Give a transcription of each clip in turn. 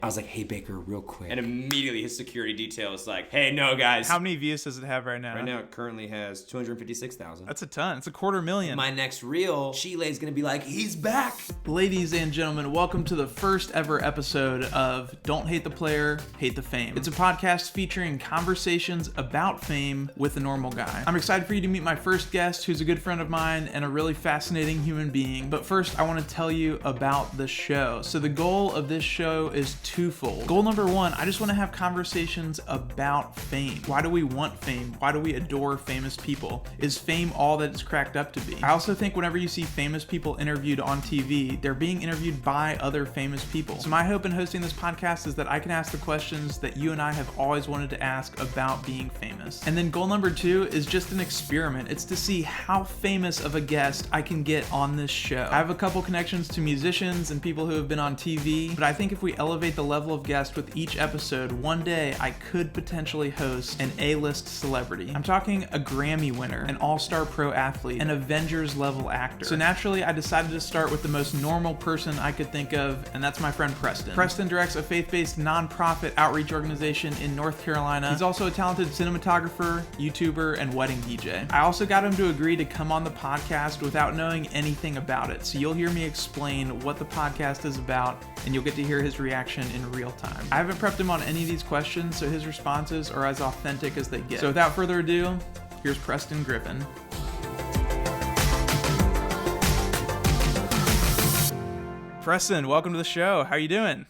I was like, hey, Baker, real quick. And immediately his security detail is like, hey, no, guys. How many views does it have right now? Right now, it currently has 256,000. That's a ton. It's 250,000. My next reel, Chile's going to be like, he's back. Ladies and gentlemen, welcome to the first ever episode of Don't Hate the Player, Hate the Fame. It's a podcast featuring conversations about fame with a normal guy. I'm excited for you to meet my first guest, who's a good friend of mine and a really fascinating human being. But first, I want to tell you about the show. So the goal of this show is twofold. Goal number one, I just want to have conversations about fame. Why do we want fame? Why do we adore famous people? Is fame all that it's cracked up to be? I also think whenever you see famous people interviewed on TV, they're being interviewed by other famous people. So my hope in hosting this podcast is that I can ask the questions that you and I have always wanted to ask about being famous. And then goal number two is just an experiment. It's to see how famous of a guest I can get on this show. I have a couple connections to musicians and people who have been on TV, but I think if we elevate the level of guest with each episode, one day I could potentially host an A-list celebrity. I'm talking a Grammy winner, an all-star pro athlete, an Avengers level actor. So naturally, I decided to start with the most normal person I could think of, and that's my friend Preston. Preston directs a faith-based nonprofit outreach organization in North Carolina. He's also a talented cinematographer, YouTuber, and wedding DJ. I also got him to agree to come on the podcast without knowing anything about it. So you'll hear me explain what the podcast is about, and you'll get to hear his reaction in real time. I haven't prepped him on any of these questions, so his responses are as authentic as they get. So without further ado, here's Preston Griffin. Preston, welcome to the show. How are you doing?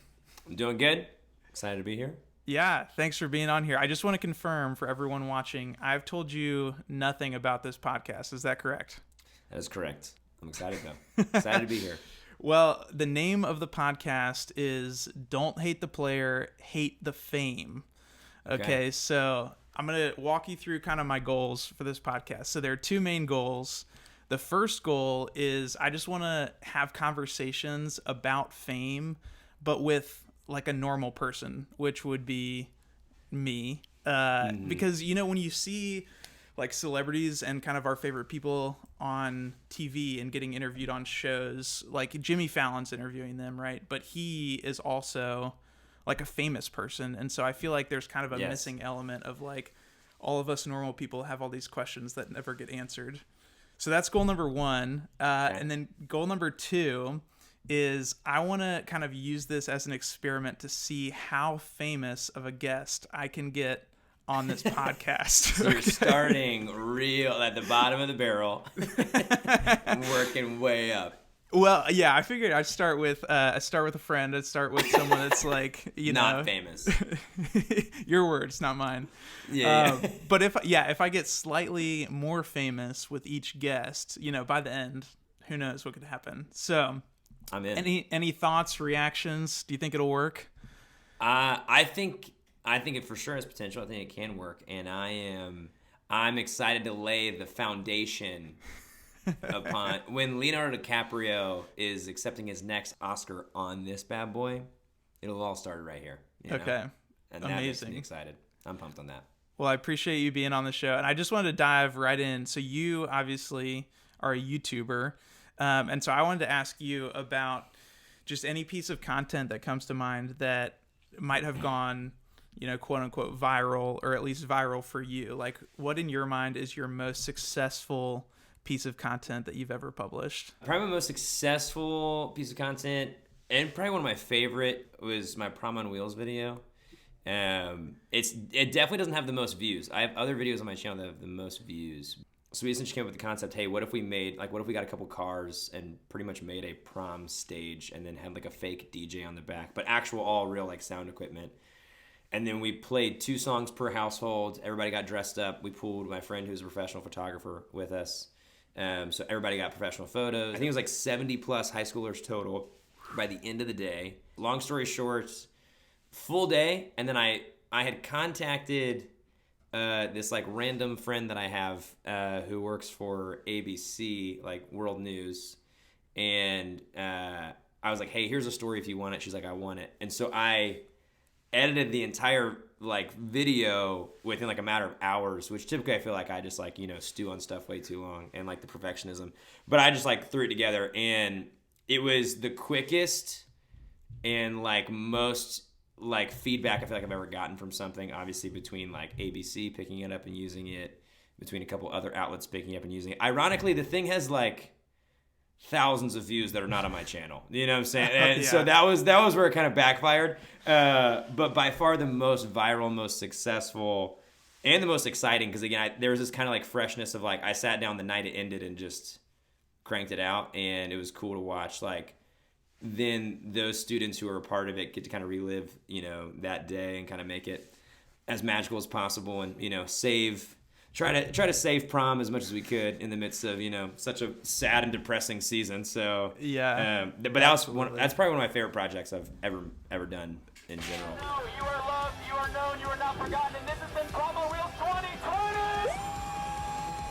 I'm doing good. Excited to be here. Yeah, thanks for being on here. I just want to confirm for everyone watching, I've told you nothing about this podcast. Is that correct? That is correct. I'm excited though. Excited to be here. Well, the name of the podcast is Don't Hate the Player, Hate the Fame. Okay, so I'm going to walk you through kind of my goals for this podcast. So there are two main goals. The first goal is I just want to have conversations about fame, but with like a normal person, which would be me. Because, you know, when you see like celebrities and kind of our favorite people on TV and getting interviewed on shows, like Jimmy Fallon's interviewing them, right? But he is also like a famous person. And so I feel like there's kind of a missing element of like all of us normal people have all these questions that never get answered. So that's goal number one. And then goal number two is I want to kind of use this as an experiment to see how famous of a guest I can get on this podcast. So you're starting real at the bottom of the barrel and working way up. Well, yeah, I figured I'd start with a friend. I'd start with someone that's like, you know, not famous. Your words, not mine. Yeah. But if I get slightly more famous with each guest, you know, by the end, who knows what could happen. So, I'm in. Any thoughts, reactions? Do you think it'll work? I think it for sure has potential. I think it can work, and I'm excited to lay the foundation upon when Leonardo DiCaprio is accepting his next Oscar on this bad boy. It'll all start right here. You know? Okay, and that makes me excited. I'm pumped on that. Well, I appreciate you being on the show, and I just wanted to dive right in. So you obviously are a YouTuber, and so I wanted to ask you about just any piece of content that comes to mind that might have gone, you know, quote unquote viral, or at least viral for you. Like, what in your mind is your most successful piece of content that you've ever published? Probably my most successful piece of content, and probably one of my favorite, was my Prom on Wheels video. It definitely doesn't have the most views. I have other videos on my channel that have the most views. So we essentially came up with the concept, hey, what if we got a couple cars and pretty much made a prom stage and then had like a fake DJ on the back, but actual all real like sound equipment. And then we played 2 songs per household. Everybody got dressed up. We pooled my friend who's a professional photographer with us. So everybody got professional photos. I think it was like 70 plus high schoolers total by the end of the day. Long story short, full day. And then I had contacted this like random friend that I have who works for ABC, like World News. And I was like, hey, here's a story if you want it. She's like, I want it. And so I edited the entire like video within like a matter of hours, which typically I feel like I just like, you know, stew on stuff way too long and like the perfectionism, but I just like threw it together, and it was the quickest and like most like feedback I feel like I've ever gotten from something. Obviously, between like ABC picking it up and using it, between a couple other outlets picking it up and using it. Ironically, the thing has like thousands of views that are not on my channel. You know what I'm saying? And so that was where it kind of backfired. But by far the most viral, most successful, and the most exciting, because again, there was this kind of like freshness of like I sat down the night it ended and just cranked it out, and it was cool to watch. Like then those students who are a part of it get to kind of relive, you know, that day and kind of make it as magical as possible, and you know, try to save prom as much as we could in the midst of, you know, such a sad and depressing season. So but that's probably one of my favorite projects I've ever done in general. You are loved, you are known, you are not forgotten, and this has been Promo Wheels 2020.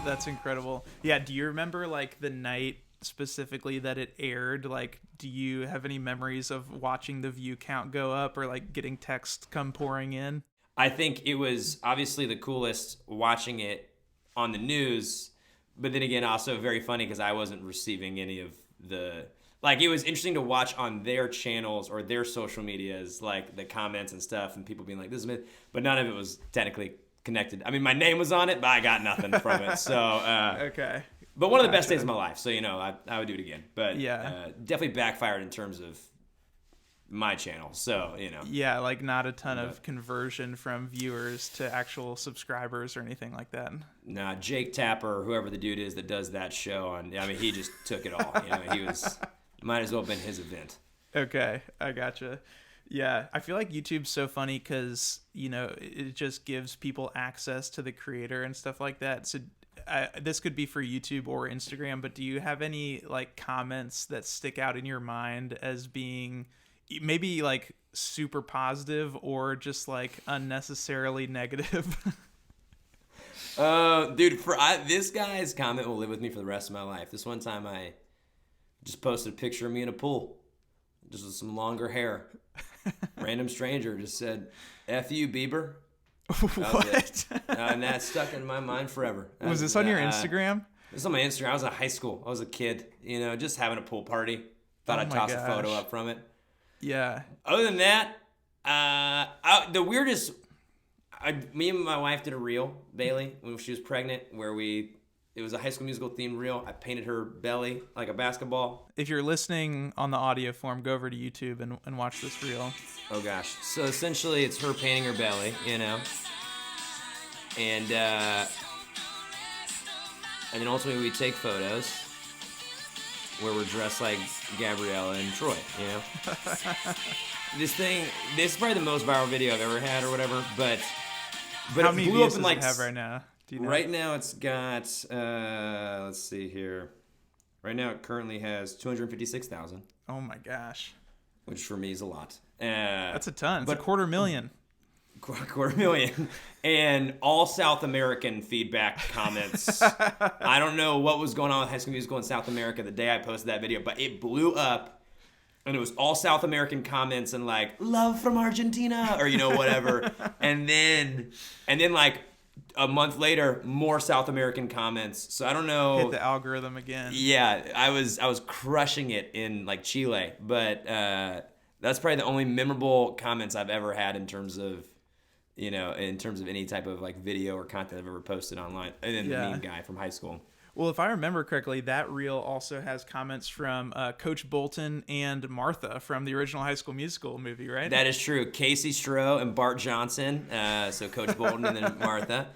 That's incredible. Yeah, do you remember like the night specifically that it aired? Like, do you have any memories of watching the view count go up or like getting text come pouring in? I think it was obviously the coolest watching it on the news, but then again, also very funny because I wasn't receiving any of the, like, it was interesting to watch on their channels or their social medias, like the comments and stuff, and people being like, this is me, but none of it was technically connected. I mean, my name was on it, but I got nothing from it. So, okay. But one of the best days of my life. So, you know, I would do it again, but yeah, definitely backfired in terms of my channel. So, you know, yeah, like not a ton of conversion from viewers to actual subscribers or anything like that. Nah, Jake Tapper, whoever the dude is that does that show, I mean, he just took it all. You know, he was, might as well have been his event. Okay, I gotcha. Yeah, I feel like YouTube's so funny because, you know, it just gives people access to the creator and stuff like that. So this could be for YouTube or Instagram, but do you have any like comments that stick out in your mind as being maybe like super positive or just like unnecessarily negative? Dude, this guy's comment will live with me for the rest of my life. This one time I just posted a picture of me in a pool, just with some longer hair. Random stranger just said, "F you, Bieber." What? And that stuck in my mind forever. Was this on your Instagram? This is on my Instagram. I was in high school. I was a kid, you know, just having a pool party. Thought I'd toss a photo up from it. Yeah. Other than that, the weirdest, me and my wife did a reel, Bailey, when she was pregnant, where it was a High School Musical themed reel. I painted her belly like a basketball. If you're listening on the audio form, go over to YouTube and watch this reel. Oh gosh. So essentially it's her painting her belly, you know, and then ultimately we take photos where we're dressed like Gabriella and Troy, you know. This is probably the most viral video I've ever had or whatever, but how many views does like, it have right now? Do you know? Right now it's got, let's see here. Right now it currently has 256,000. Oh my gosh. Which for me is a lot. That's a ton. It's a 250,000. 250,000. And all South American feedback comments. I don't know what was going on with High School Musical in South America the day I posted that video, but it blew up. And it was all South American comments and like, love from Argentina, or, you know, whatever. and then like a month later, more South American comments. So I don't know. Hit the algorithm again. Yeah, I was crushing it in like Chile, but that's probably the only memorable comments I've ever had in terms of, you know, in terms of any type of like video or content I've ever posted online. And then the meme guy from high school. Well, if I remember correctly, that reel also has comments from Coach Bolton and Martha from the original High School Musical movie, right? That is true. Casey Stroh and Bart Johnson. So Coach Bolton and then Martha,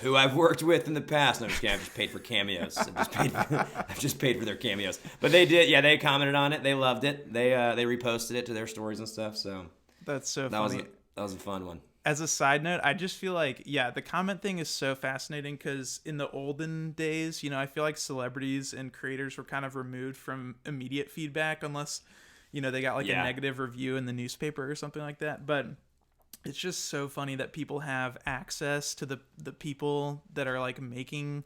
who I've worked with in the past. No, I'm just kidding. I've just paid for cameos. I've just paid for their cameos. But they did. Yeah, they commented on it. They loved it. They reposted it to their stories and stuff. So that's so funny. That was a fun one. As a side note, I just feel like, yeah, the comment thing is so fascinating because in the olden days, you know, I feel like celebrities and creators were kind of removed from immediate feedback unless, you know, they got like a negative review in the newspaper or something like that. But it's just so funny that people have access to the people that are like making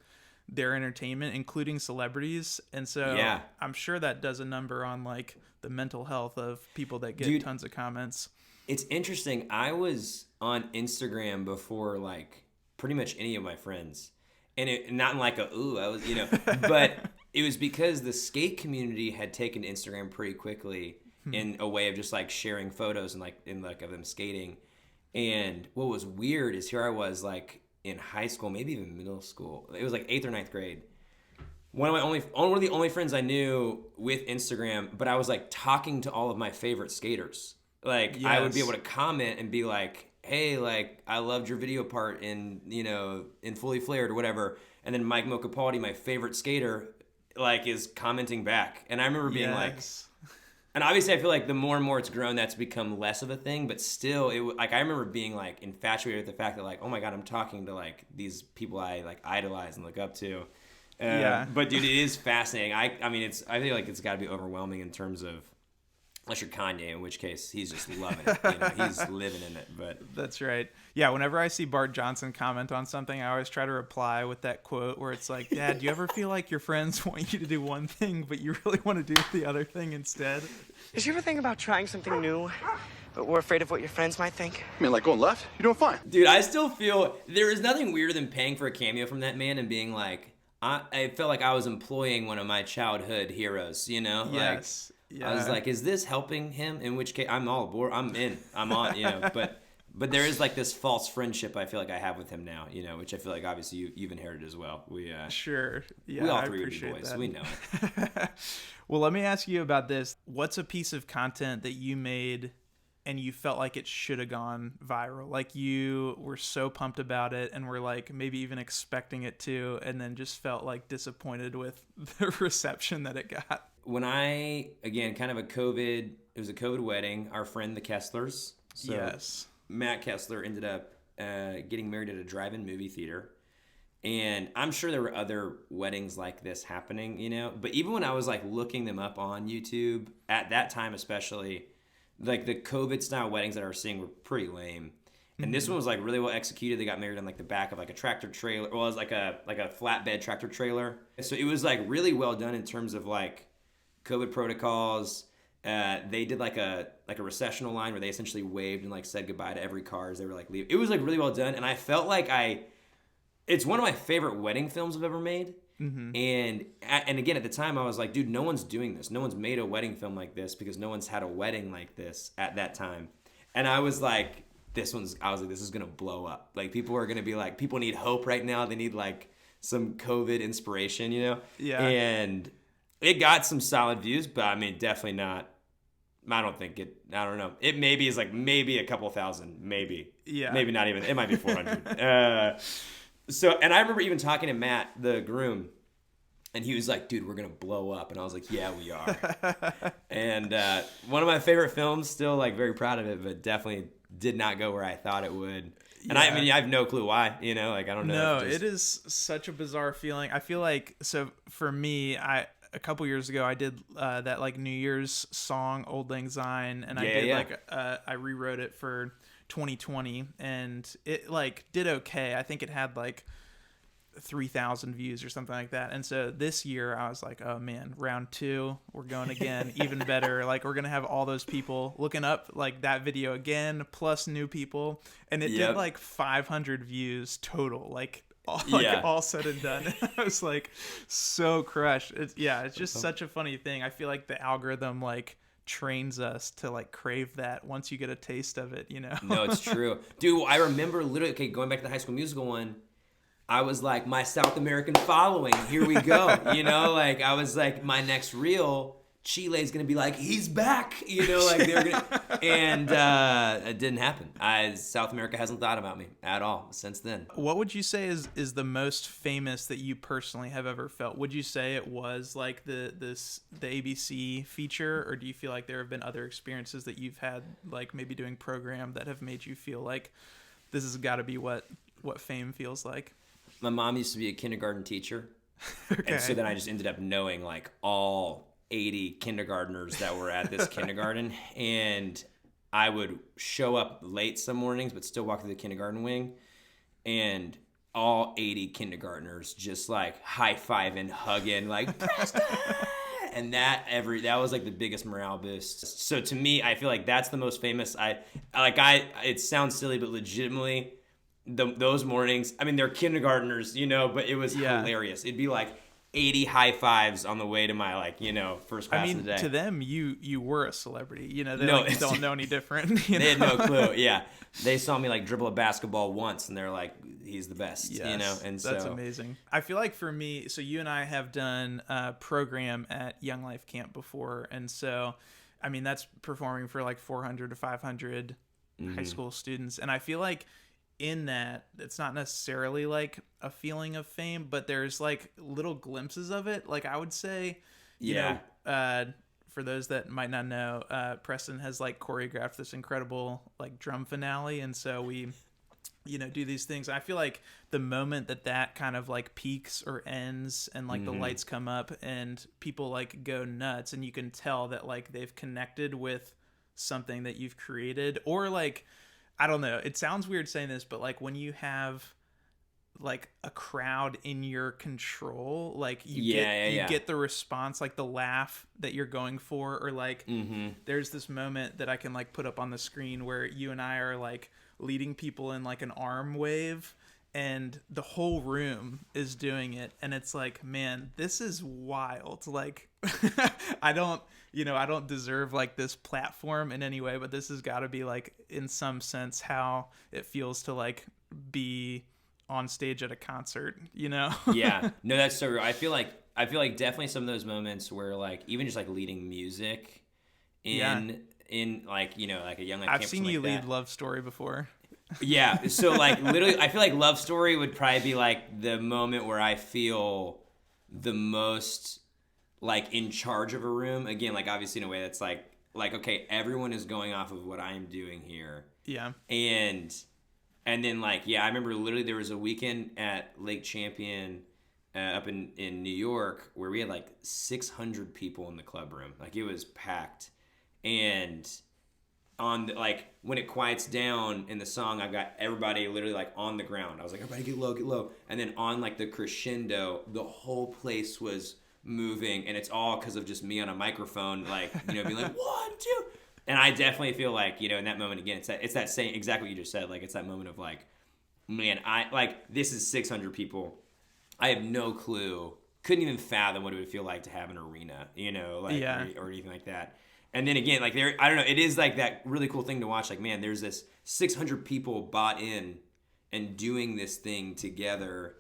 their entertainment, including celebrities. And so I'm sure that does a number on like the mental health of people that get tons of comments. It's interesting. I was on Instagram before like pretty much any of my friends, and it not in like I was, you know, but it was because the skate community had taken Instagram pretty quickly, in a way of just like sharing photos and like of them skating. And what was weird is here I was like in high school, maybe even middle school. It was like 8th or 9th grade. One of the only friends I knew with Instagram, but I was like talking to all of my favorite skaters. Like I would be able to comment and be like, hey, like I loved your video part in Fully Flared or whatever. And then Mike Mokapaldi, my favorite skater, like is commenting back. And I remember being like, and obviously I feel like the more and more it's grown, that's become less of a thing. But still, I remember being like infatuated with the fact that like, oh my God, I'm talking to like these people I like idolize and look up to. But dude, it is fascinating. I feel like it's got to be overwhelming in terms of, unless you're Kanye, in which case he's just loving it. He's living in it. But that's right. Yeah, whenever I see Bart Johnson comment on something, I always try to reply with that quote where it's like, Dad, do you ever feel like your friends want you to do one thing, but you really want to do the other thing instead? Did you ever think about trying something new, but we're afraid of what your friends might think? I mean, like going left? You're doing fine. Dude, I still feel there is nothing weirder than paying for a cameo from that man and being like, I felt like I was employing one of my childhood heroes, Yes. Like, I was like, is this helping him? In which case, I'm all aboard. I'm in. I'm on, But there is like this false friendship I feel like I have with him now, which I feel like obviously you've inherited as well. Sure. Yeah, we all I three are appreciate boys. that. We know it. Well, let me ask you about this. What's a piece of content that you made and you felt like it should have gone viral? Like you were so pumped about it and were like maybe even expecting it to, and then just felt like disappointed with the reception that it got. When it was a COVID wedding, our friend the Kesslers. So yes. Matt Kessler ended up getting married at a drive-in movie theater. And I'm sure there were other weddings like this happening, But even when I was like looking them up on YouTube, at that time especially, like the COVID style weddings that I was seeing were pretty lame. And this one was like really well executed. They got married on like the back of like a tractor trailer. Well, it was like a flatbed tractor trailer. So it was like really well done in terms of like COVID protocols. They did like a recessional line where they essentially waved and like said goodbye to every car as they were like leaving. It was like really well done, and I felt like it's one of my favorite wedding films I've ever made. Mm-hmm. And again, at the time I was like, dude, no one's doing this. No one's made a wedding film like this because no one's had a wedding like this at that time. And I was like, this is gonna blow up. Like people are gonna be like, people need hope right now. They need like some COVID inspiration, Yeah. And it got some solid views, but I mean, definitely not. I don't know. It maybe is like maybe a couple thousand, maybe. Yeah. Maybe not even. It might be 400. And I remember even talking to Matt, the groom, and he was like, dude, we're going to blow up. And I was like, yeah, we are. And one of my favorite films, still like very proud of it, but definitely did not go where I thought it would. And I mean, I have no clue why, like, I don't know. No, it is such a bizarre feeling. I feel like, so for me, a couple years ago, I did that like New Year's song, Old Lang Syne, and I rewrote it for 2020, and it like did okay. I think it had like 3,000 views or something like that. And so this year I was like, oh man, round 2, we're going again, even better. Like we're gonna have all those people looking up like that video again, plus new people, and it did like 500 views total, like all said and done. I was like so crushed. It's just such a funny thing. I feel like the algorithm like trains us to like crave that once you get a taste of it, No, it's true. Dude, I remember literally, going back to the High School Musical one, I was like, my South American following, here we go. Like I was like, my next reel, Chile's gonna be like, he's back, like they're gonna, and it didn't happen. South America hasn't thought about me at all since then. What would you say is the most famous that you personally have ever felt? Would you say it was like the ABC feature, or do you feel like there have been other experiences that you've had, like maybe doing program, that have made you feel like this has got to be what fame feels like? My mom used to be a kindergarten teacher, okay. And so then I just ended up knowing like all 80 kindergartners that were at this kindergarten, and I would show up late some mornings but still walk through the kindergarten wing, and all 80 kindergartners just like high-fiving, hugging, like Preston! And that was like the biggest morale boost. So to me, I feel like that's the most famous. It sounds silly, but legitimately those mornings, I mean, they're kindergartners, but it was hilarious. It'd be like 80 high fives on the way to my first class of the day. To them, you were a celebrity. They don't know any different. They had no clue. Yeah, they saw me dribble a basketball once, and they're like, "He's the best." Yes, and that's amazing. I feel like for me, so you and I have done a program at Young Life Camp before, and so that's performing for 400 to 500 high school students, and I feel like in that it's not necessarily a feeling of fame, but there's little glimpses of it. I would say, for those that might not know, Preston has choreographed this incredible drum finale, and so we do these things. I feel like the moment that kind of peaks or ends and the lights come up and people go nuts, and you can tell that they've connected with something that you've created, or I don't know, it sounds weird saying this, but when you have a crowd in your control, you get the response, the laugh that you're going for, or there's this moment that I can put up on the screen where you and I are leading people in an arm wave, and the whole room is doing it, and it's man, this is wild. I don't deserve this platform in any way, but this has got to be in some sense how it feels to be on stage at a concert, Yeah, no, that's so real. I feel like definitely some of those moments where even just leading music in a Young Life I've camp, seen you lead Love Story before. Yeah, so literally, I feel Love Story would probably be the moment where I feel the most in charge of a room. Again, obviously in a way that's okay, everyone is going off of what I am doing here. Yeah. And then I remember literally there was a weekend at Lake Champion up in New York where we had 600 people in the club room. It was packed. And on the, when it quiets down in the song, I've got everybody literally on the ground. I was everybody get low. And then on the crescendo, the whole place was moving, and it's all because of just me on a microphone, being 1, 2. And I definitely feel in that moment again, it's that same exactly what you just said. It's that moment of man, I this is 600 people. I have no clue, couldn't even fathom what it would feel like to have an arena, or anything like that. And then again, there, I don't know, it is that really cool thing to watch. Man, there's this 600 people bought in and doing this thing together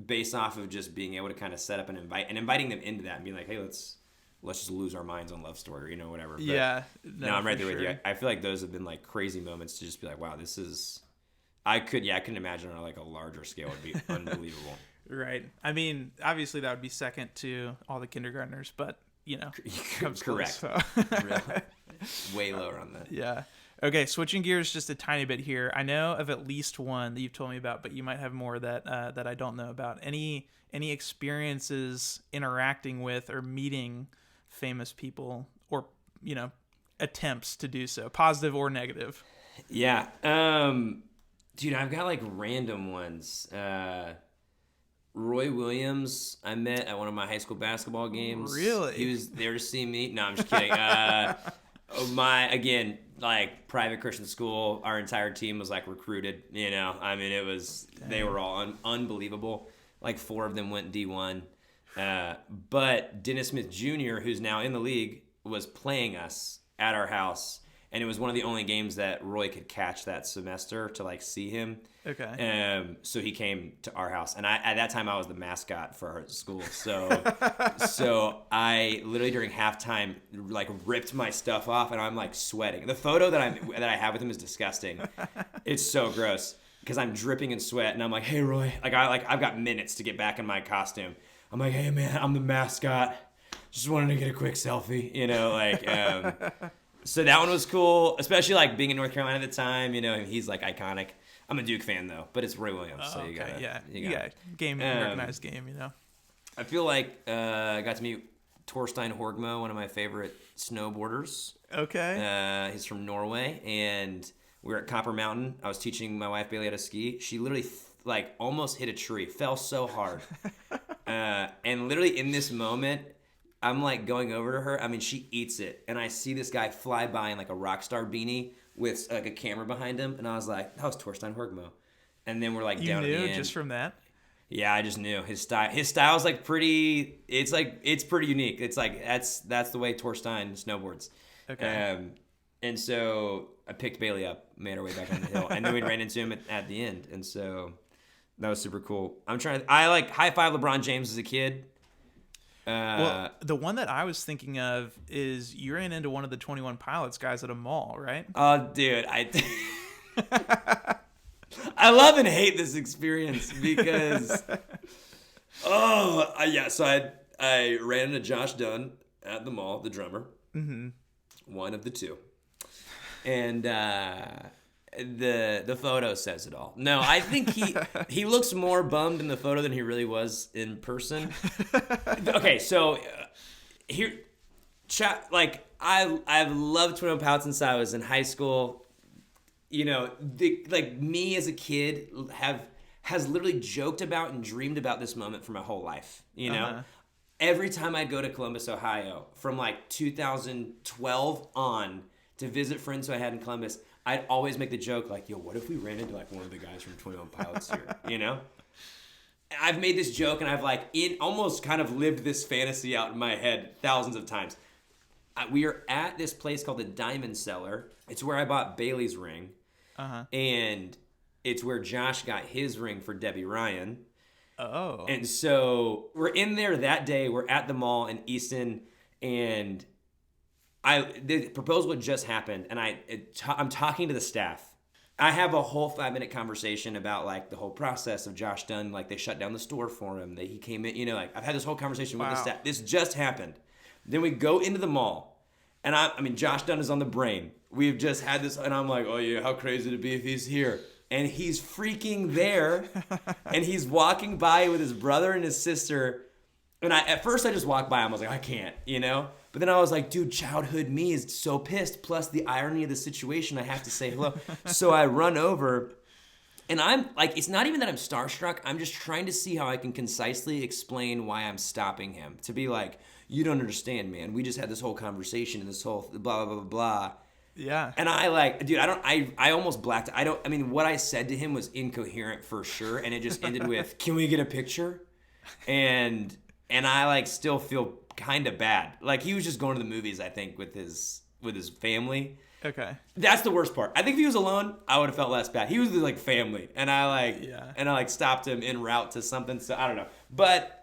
based off of just being able to kind of set up and inviting them into that and being hey, let's just lose our minds on Love Story, whatever. But yeah. No, I'm right there with you. I feel those have been crazy moments to just be wow, this is, I couldn't imagine on a larger scale. It'd be unbelievable. Right. Obviously that would be second to all the kindergartners, but comes correct. Close, so. Way lower on that. Yeah. Okay, switching gears just a tiny bit here. I know of at least one that you've told me about, but you might have more that I don't know about. Any experiences interacting with or meeting famous people, or attempts to do so, positive or negative? Yeah. Dude, I've got random ones. Roy Williams, I met at one of my high school basketball games. Really? He was there to see me. No, I'm just kidding. Private Christian school, our entire team was recruited, it was, dang. They were all unbelievable. 4 of them went D1. But Dennis Smith Jr., who's now in the league, was playing us at our house. And it was one of the only games that Roy could catch that semester to see him. Okay. So he came to our house, and at that time I was the mascot for our school. So I literally during halftime ripped my stuff off, and I'm sweating. The photo that I have with him is disgusting. It's so gross because I'm dripping in sweat, and I'm hey Roy, I've got minutes to get back in my costume. I'm hey man, I'm the mascot. Just wanted to get a quick selfie, So that one was cool, especially being in North Carolina at the time. He's iconic. I'm a Duke fan though, but it's Roy Williams, so you got game, recognized game. I feel I got to meet Torstein Horgmo, one of my favorite snowboarders. Okay. He's from Norway, and we were at Copper Mountain. I was teaching my wife Bailey how to ski. She literally almost hit a tree, fell so hard, and literally in this moment, I'm going over to her. She eats it, and I see this guy fly by in a rock star beanie with a camera behind him, and I was that was Torstein Horgmo. And then we're down at the end. Just from that? Yeah, I just knew his style. His style's like pretty. It's pretty unique. It's like that's the way Torstein snowboards. Okay. And so I picked Bailey up, made our way back on the hill, and then we ran into him at the end, and so that was super cool. I like high five LeBron James as a kid. Well, the one that I was thinking of is you ran into one of the 21 Pilots guys at a mall, right? Oh, dude, I love and hate this experience because, yeah. So I ran into Josh Dunn at the mall, the drummer, one of the two, and the photo says it all. No, I think he looks more bummed in the photo than he really was in person. Okay, so here, like I've loved 21 Pilots since I was in high school. You know, like me as a kid has literally joked about and dreamed about this moment for my whole life. You know, every time I go to Columbus, Ohio, from like 2012 on to visit friends who I had in Columbus, I'd always make the joke like, "Yo, what if we ran into like one of the guys from 21 Pilots here?" You know, I've made this joke and I've like almost kind of lived this fantasy out in my head thousands of times. We are at this place called the Diamond Cellar. It's where I bought Bailey's ring. And it's where Josh got his ring for Debbie Ryan. Oh. And so we're in there that day. We're at the mall in Easton, and the proposal had just happened, and I'm talking to the staff. I have a whole 5-minute conversation about like the whole process of Josh Dunn. Like they shut down the store for him. That he came in. You know, like I've had this whole conversation with the staff. This just happened. Then we go into the mall, and I mean, Josh Dunn is on the brain. We've just had this, and I'm like, oh yeah, how crazy would it be if he's here? And he's freaking there, and he's walking by with his brother and his sister. And at first I just walked by him. I was like, I can't, you know? But then I was like, dude, childhood me is so pissed. Plus the irony of the situation, I have to say hello. So I run over, and I'm like, it's not even that I'm starstruck. I'm just trying to see how I can concisely explain why I'm stopping him. To be like, you don't understand, man. We just had this whole conversation and this whole blah, blah, blah, blah. Yeah. And I like, dude, I almost blacked. I mean, what I said to him was incoherent for sure. And it just ended with, can we get a picture? And I like still feel kind of bad. Like he was just going to the movies, I think, with his family. Okay. That's the worst part. I think if he was alone, I would have felt less bad. He was with like family. And I stopped him en route to something. So I don't know. But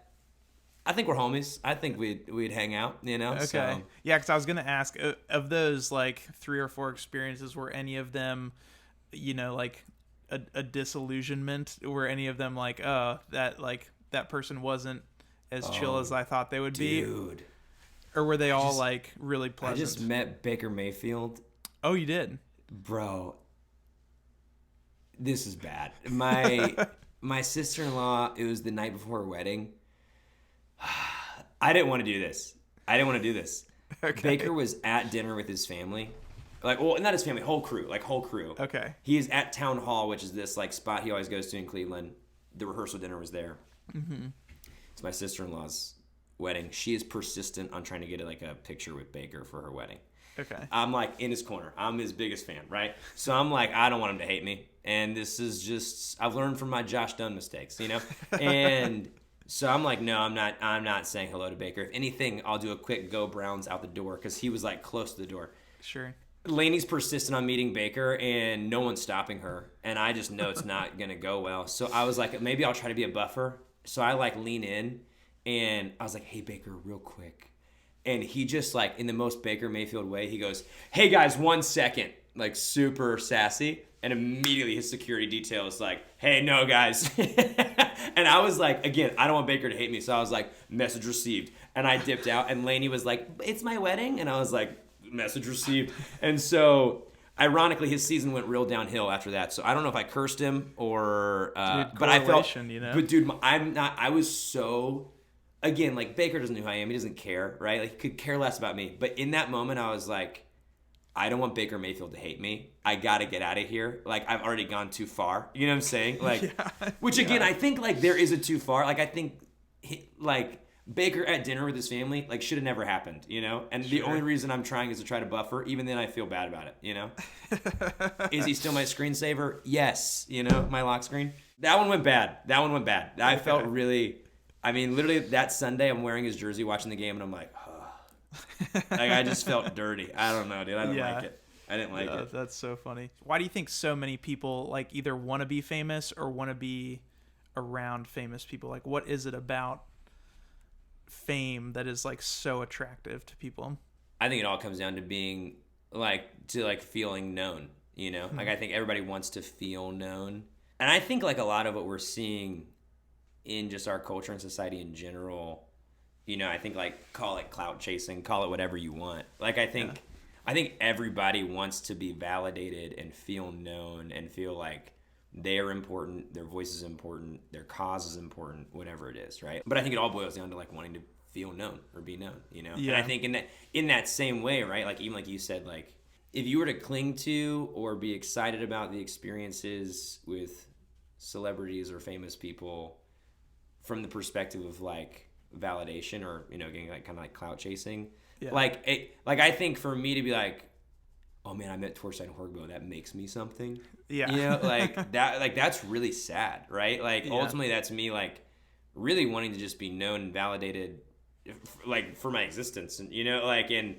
I think we're homies. I think we'd hang out, you know? Okay. So. Yeah, because I was going to ask, of those, like, 3 or 4 experiences, were any of them, you know, like, a disillusionment? Were any of them like, oh, that person wasn't as chill as I thought they would be? Dude. Or were they all, like, really pleasant? I just met Baker Mayfield. Oh, you did? Bro. This is bad. My sister-in-law, it was the night before her wedding. I didn't want to do this. Okay. Baker was at dinner with his family. Like, well, not his family, whole crew. Okay. He is at Town Hall, which is this like spot he always goes to in Cleveland. The rehearsal dinner was there. Mm-hmm. It's my sister-in-law's wedding. She is persistent on trying to get like a picture with Baker for her wedding. Okay. I'm like in his corner. I'm his biggest fan, right? So I'm like, I don't want him to hate me. And this is just, I've learned from my Josh Dunn mistakes, you know? And so I'm like, no, I'm not saying hello to Baker. If anything, I'll do a quick go Browns out the door because he was like close to the door. Sure. Lainey's persistent on meeting Baker and no one's stopping her. And I just know it's not going to go well. So I was like, maybe I'll try to be a buffer. So I like lean in and I was like, hey, Baker, real quick. And he just like, in the most Baker Mayfield way, he goes, hey guys, 1 second. Like super sassy. And immediately his security detail is like, hey, no, guys. And I was like, again, I don't want Baker to hate me. So I was like, message received. And I dipped out. And Lainey was like, it's my wedding. And I was like, message received. And so, ironically, his season went real downhill after that. So I don't know if I cursed him or... but I felt... You know? But dude, I was so... Again, like, Baker doesn't know who I am. He doesn't care, right? Like, he could care less about me. But in that moment, I was like... I don't want Baker Mayfield to hate me. I got to get out of here. Like, I've already gone too far. You know what I'm saying? Like, which again, I think like there is a too far. Like, I think like Baker at dinner with his family, like, should have never happened, you know? And the only reason I'm trying is to try to buffer. Even then, I feel bad about it, you know? Is he still my screensaver? Yes. You know, my lock screen. That one went bad. I felt really, I mean, literally that Sunday, I'm wearing his jersey watching the game, and I'm like, oh. Like, I just felt dirty. I don't know, dude. I didn't like it. I didn't like it. That's so funny. Why do you think so many people, like, either want to be famous or want to be around famous people? Like, what is it about fame that is, like, so attractive to people? I think it all comes down to being, like, feeling known, you know? Like, I think everybody wants to feel known. And I think, like, a lot of what we're seeing in just our culture and society in general, you know, I think, like, call it clout chasing, call it whatever you want. Like, I think everybody wants to be validated and feel known and feel like they're important, their voice is important, their cause is important, whatever it is, right? But I think it all boils down to, like, wanting to feel known or be known, you know? Yeah. And I think in that same way, right? Like, even like you said, like, if you were to cling to or be excited about the experiences with celebrities or famous people from the perspective of, like, validation or, you know, getting, like, kind of like clout chasing, like I think for me to be like, oh man, I met Torstein Horgbo, that makes me something. Yeah. You know, like that, like that's really sad, right? Like ultimately that's me, like, really wanting to just be known and validated, like, for my existence. And, you know, like, and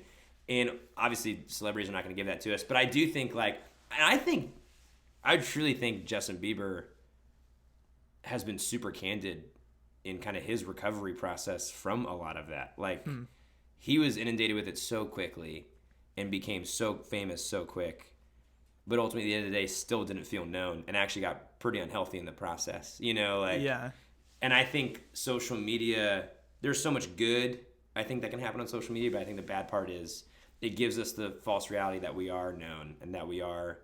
obviously celebrities are not going to give that to us, but I do think, like, and I truly think Justin Bieber has been super candid in kind of his recovery process from a lot of that. Like, he was inundated with it so quickly and became so famous so quick, but ultimately at the end of the day still didn't feel known and actually got pretty unhealthy in the process, you know? Like, yeah. And I think social media, there's so much good I think that can happen on social media, but I think the bad part is it gives us the false reality that we are known and that we are,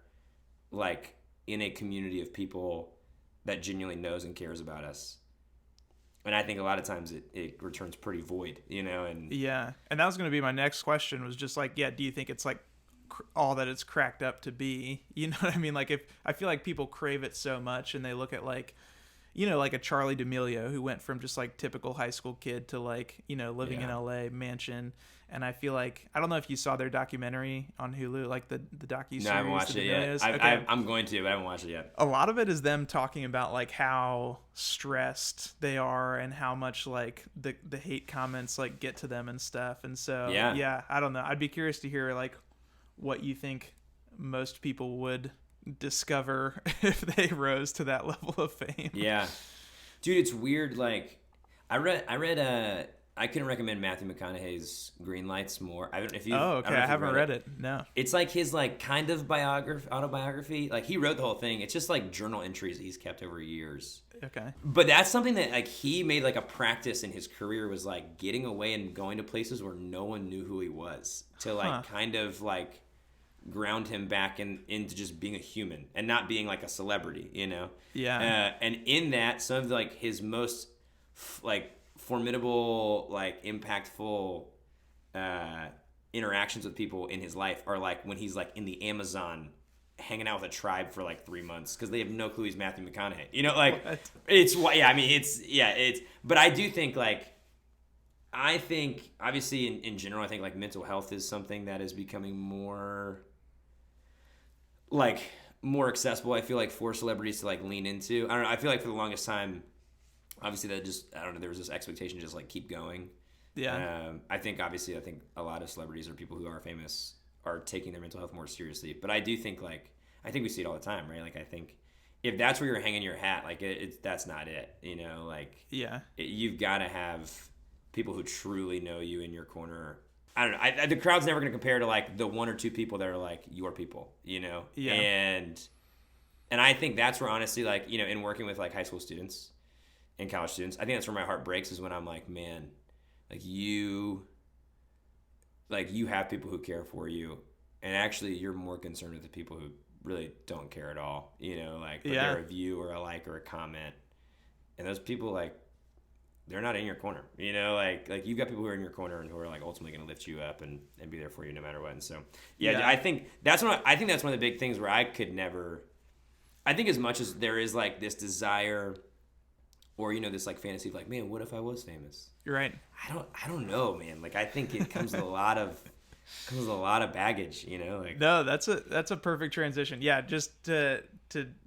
like, in a community of people that genuinely knows and cares about us. And I think a lot of times it returns pretty void, you know? And yeah. And that was going to be my next question, was just like, do you think it's, like, all that it's cracked up to be? You know what I mean? Like, if I feel like people crave it so much and they look at, like, you know, like a Charli D'Amelio who went from just, like, typical high school kid to, like, you know, living in LA, mansion. And I feel like, I don't know if you saw their documentary on Hulu, like the docuseries. No, I haven't watched it yet. I'm going to, but I haven't watched it yet. A lot of it is them talking about, like, how stressed they are and how much, like, the hate comments, like, get to them and stuff. And so, yeah, I don't know. I'd be curious to hear, like, what you think most people would discover if they rose to that level of fame. Yeah. Dude, it's weird. Like, I read I couldn't recommend Matthew McConaughey's Green Lights more. I haven't read it. No. It's like his, like, kind of autobiography. Like, he wrote the whole thing. It's just, like, journal entries that he's kept over years. Okay. But that's something that, like, he made, like, a practice in his career, was, like, getting away and going to places where no one knew who he was to, like, kind of, like, ground him back into just being a human and not being, like, a celebrity, you know? Yeah. And in that, some of, like, his most, like, formidable, like, impactful interactions with people in his life are, like, when he's, like, in the Amazon hanging out with a tribe for, like, 3 months because they have no clue he's Matthew McConaughey. You know, like, but I do think, like, obviously in general, I think, like, mental health is something that is becoming more accessible, I feel like, for celebrities to, like, lean into. I don't know, I feel like for the longest time, obviously that just, I don't know, there was this expectation to just, like, keep going. Yeah. I think a lot of celebrities or people who are famous are taking their mental health more seriously. But I do think, like, I think we see it all the time, right? Like, I think if that's where you're hanging your hat, like, that's not it, you know? Like, yeah, you've got to have people who truly know you in your corner. I don't know. The crowd's never going to compare to, like, the one or two people that are, like, your people, you know? Yeah. And I think that's where, honestly, like, you know, in working with, like, high school students and college students, I think that's where my heart breaks, is when I'm like, man, like, you have people who care for you, and actually you're more concerned with the people who really don't care at all, you know, like, but they're a view or a like or a comment, and those people, like, they're not in your corner, you know, like you've got people who are in your corner and who are, like, ultimately going to lift you up and be there for you no matter what. And so, I think that's one of the big things where I could never, I think as much as there is, like, this desire or this like fantasy of like, man, what if I was famous? You're right. I don't know, man. Like I think it comes with a lot of baggage, like. No, that's a perfect transition. Yeah, just to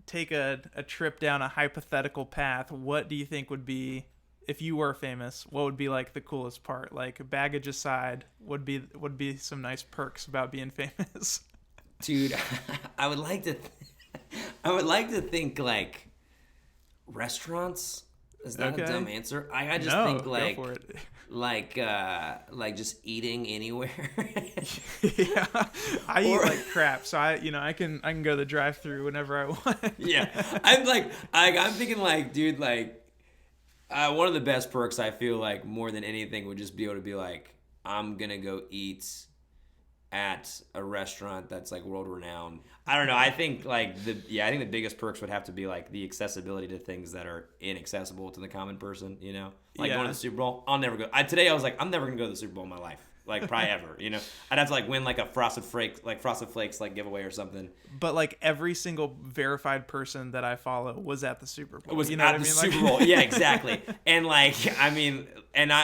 take a trip down a hypothetical path, what do you think would be, if you were famous, what would be like the coolest part? Like baggage aside, would be some nice perks about being famous? Dude, I would like to think like restaurants. Is that a dumb answer? I just think like go for it. like just eating anywhere. Yeah, I eat like crap, so I can go to the drive-through whenever I want. Yeah, I'm thinking like, dude, like one of the best perks I feel like more than anything would just be able to be like, I'm gonna go eat at a restaurant that's like world renowned. I don't know. I think like the biggest perks would have to be like the accessibility to things that are inaccessible to the common person. Like going to the Super Bowl. I'll never go. Today I was like, I'm never gonna go to the Super Bowl in my life. Like probably ever. I'd have to like win like a Frosted Flakes like giveaway or something. But like every single verified person that I follow was at the Super Bowl. It was at at the Super Bowl. Yeah, exactly. And like I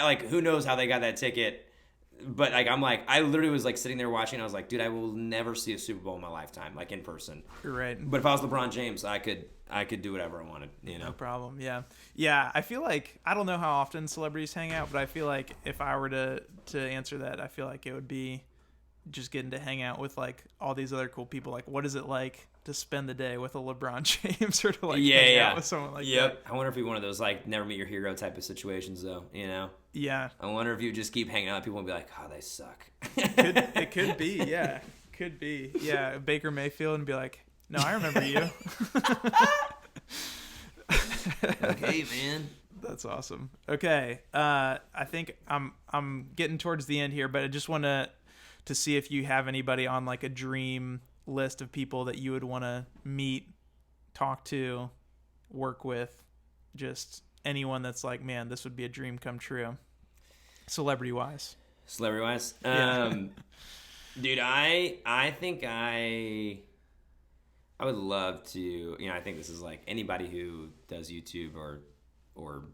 like who knows how they got that ticket. But like I literally was like sitting there watching. I was like, dude, I will never see a Super Bowl in my lifetime, like in person. You're right. But if I was LeBron James, I could do whatever I wanted. No problem. Yeah. I feel like I don't know how often celebrities hang out, but I feel like if I were to answer that, I feel like it would be just getting to hang out with like all these other cool people. Like, what is it like to spend the day with a LeBron James or to like hang out with someone like that? I wonder if it'd be one of those like never meet your hero type of situations though. Yeah. I wonder if you just keep hanging out with people and be like, oh, they suck. It could be, yeah. Could be. Yeah, Baker Mayfield and be like, no, I remember you. Okay, man. That's awesome. Okay. I think I'm getting towards the end here, but I just want to see if you have anybody on like a dream list of people that you would want to meet, talk to, work with, just anyone that's like, man, this would be a dream come true. Celebrity wise. Yeah. Dude, I think I would love to, I think this is like anybody who does YouTube or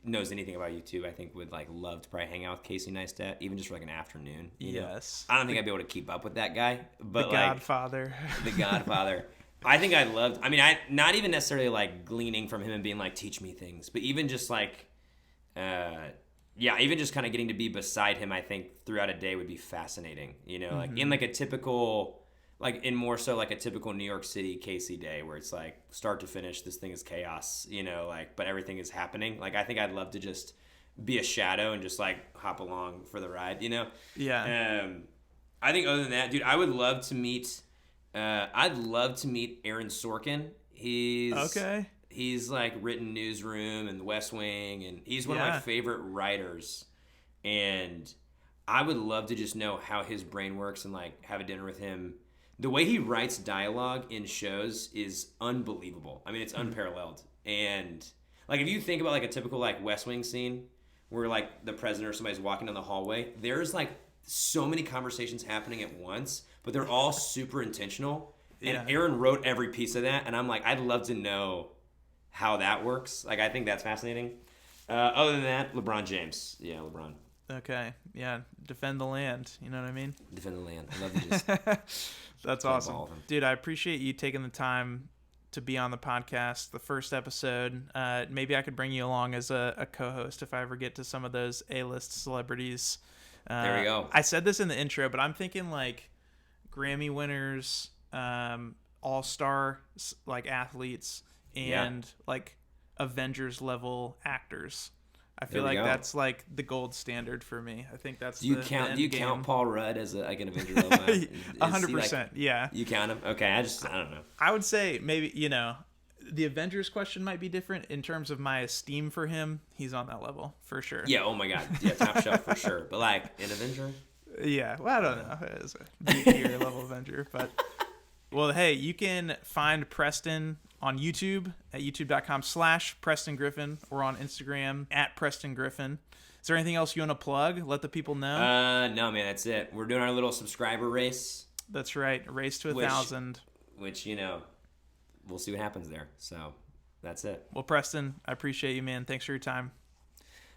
knows anything about YouTube, I think would like love to probably hang out with Casey Neistat, even just for like an afternoon. Yes. I don't think I'd be able to keep up with that guy, but the Godfather. The Godfather. I think I loved, not even necessarily like gleaning from him and being like, teach me things, but even just like, even just kind of getting to be beside him, I think throughout a day would be fascinating, like in like a typical, like in more so like a typical New York City Casey day where it's like start to finish, this thing is chaos, but everything is happening. Like, I think I'd love to just be a shadow and just like hop along for the ride, Yeah. I think other than that, dude, I would love to meet, I'd love to meet Aaron Sorkin. He's like written Newsroom and The West Wing, and he's one of my favorite writers. And I would love to just know how his brain works and like have a dinner with him. The way he writes dialogue in shows is unbelievable. It's unparalleled. And like if you think about like a typical like West Wing scene where like the president or somebody's walking down the hallway, there's like so many conversations happening at once, but they're all super intentional. And Aaron wrote every piece of that, and I'm like, I'd love to know how that works. Like, I think that's fascinating. Other than that, LeBron James. Yeah, LeBron. Okay. Yeah. Defend the land. You know what I mean? Defend the land. I love to just... That's awesome. Dude, I appreciate you taking the time to be on the podcast, the first episode. Maybe I could bring you along as a co-host if I ever get to some of those A-list celebrities. There we go. I said this in the intro, but I'm thinking like Grammy winners, all-star like athletes, and like Avengers level actors. I feel like that's like the gold standard for me. I think that's. Do you count Paul Rudd as like an Avenger level? 100%. Yeah. You count him? Okay. I don't know. I would say maybe the Avengers question might be different in terms of my esteem for him. He's on that level for sure. Yeah. Oh my God. Yeah. Top shelf for sure. But like an Avenger. Yeah. Well, I don't know. It's a B-tier level Avenger, but well, hey, you can find Preston on YouTube at youtube.com/Preston Griffin or on Instagram at Preston Griffin. Is there anything else you want to plug? Let the people know. No, man, that's it. We're doing our little subscriber race. That's right. Race to 1,000. Which, we'll see what happens there. So That's it. Well, Preston, I appreciate you, man. Thanks for your time.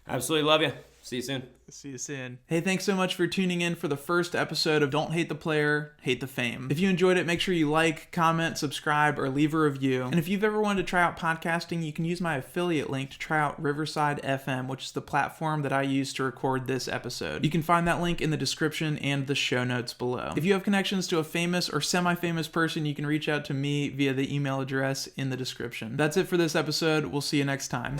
Absolutely love you. See you soon. See you soon. Hey, thanks so much for tuning in for the first episode of Don't Hate the Player, Hate the Fame. If you enjoyed it, make sure you like, comment, subscribe, or leave a review. And if you've ever wanted to try out podcasting, you can use my affiliate link to try out Riverside FM, which is the platform that I use to record this episode. You can find that link in the description and the show notes below. If you have connections to a famous or semi-famous person, you can reach out to me via the email address in the description. That's it for this episode. We'll see you next time.